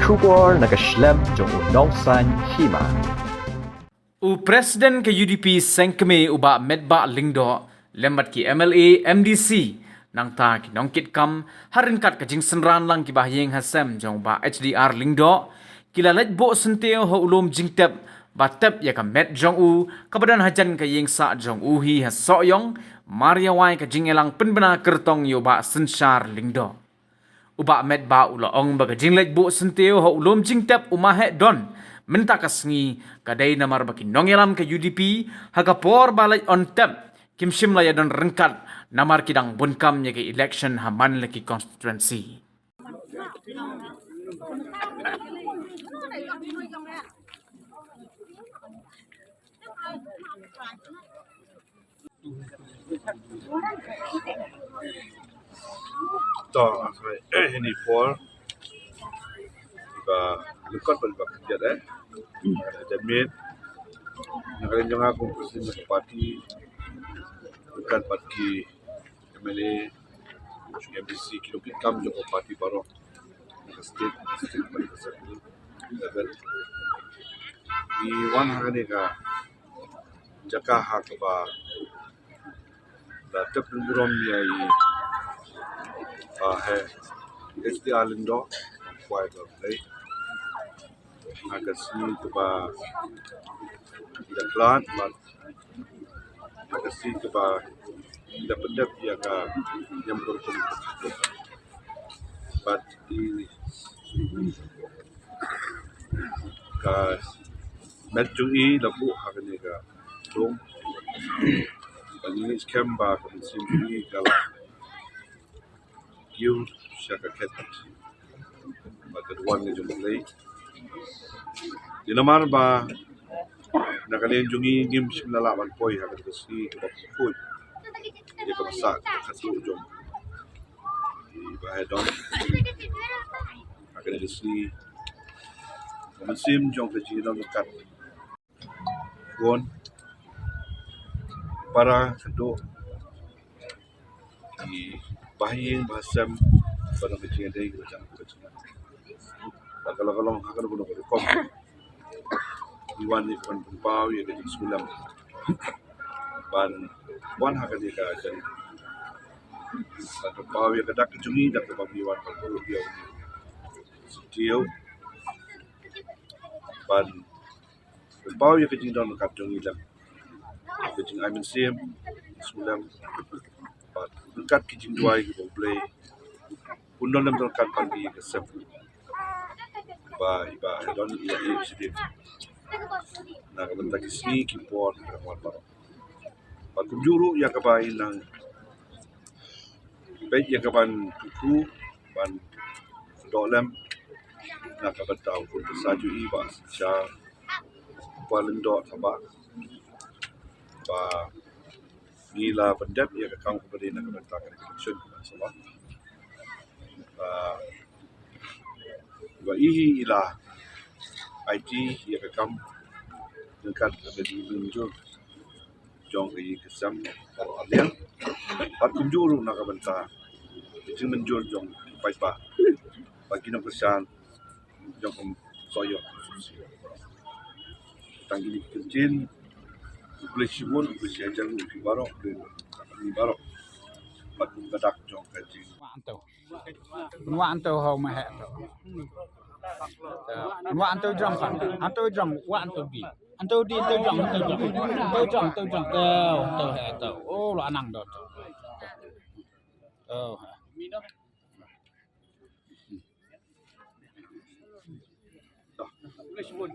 Shubor nagaslem jong unongsan Hima. Presiden ke UDP Seng uba medba Lyngdoh lembat ki MLA MDC nang ta ki nongkit kam harinkat ke jing senran lang ki bahyeng hasem jong ba HDR Lyngdoh kila leit bo Syntiew ho ulum Jingtep batep ya ka met jong u kabadan hajan ke yeng sa jong u hi ha soyong Maria wai ke jing elang penbena kertong yo ba sensyar Lyngdoh uba met ba ulaong baga jing leit bo Syntiew ho ulum Jingtep umahe don minta kasngi kadai namar baki nongelam ke UDP hagapor balai on tap kimshim laya don rengkat namar kidang bunkam nya ke election haman leki constituency. Ini for lukat berbak kerja jamin nagaling yung akong presiden ng party lukat party MLA MDC kilopit kam yung party baro state level di wan hangane ka jaka hak ba da tepulrom yai hai HDR Lyngdoh quite a Leit agasi ba the plant but agasi ba the pendep yang berkum but di ka metui labu hakane ka dong Bangis Kemba from Syntiew kalau you shaka ket but the one is on Leit di lamar ba nakalenjungi game sim lalaban poi hakat kasi ka food dia ka masak kasu jom di bahedon akan kasi musim jom ka jino kat won para kado di bahayeng bahasam pada kecil day macam kecil kalau akan boleh kom Iwan ni kan pau ya jadi sulam ban wan hakan dia jadi pau ya kedak kecungi dak babi wan pau dia Syntiew ban pau ya kecing don kat jungi dak kecing I sim sulam ban dekat kecing dua itu boleh undang dalam kat pagi kesep ba don ya sedih na kabanta kisni kipor kawan baro pagkum juru ya kabain ng bet ya kaban kuku ban dolem na kabanta ko saju iba sa Lyngdoh taba ba nila pendep ya kakang ko din na kabanta ka election sama ba ihi ila IT ya kakam dekat dari Lyngdoh jong ke kesam kalau alian pat kunjuru nak banta jing menjur jong pai pa bagi nak pesan jong soyo tanggi kecil boleh sibun boleh jajan di barok di barok pat gadak jong kaji wa antau hau ma ha wa antau jong kan antau jong wa antau bi antau di antau jong tau ha tau oh lo anang dot oh boleh sibun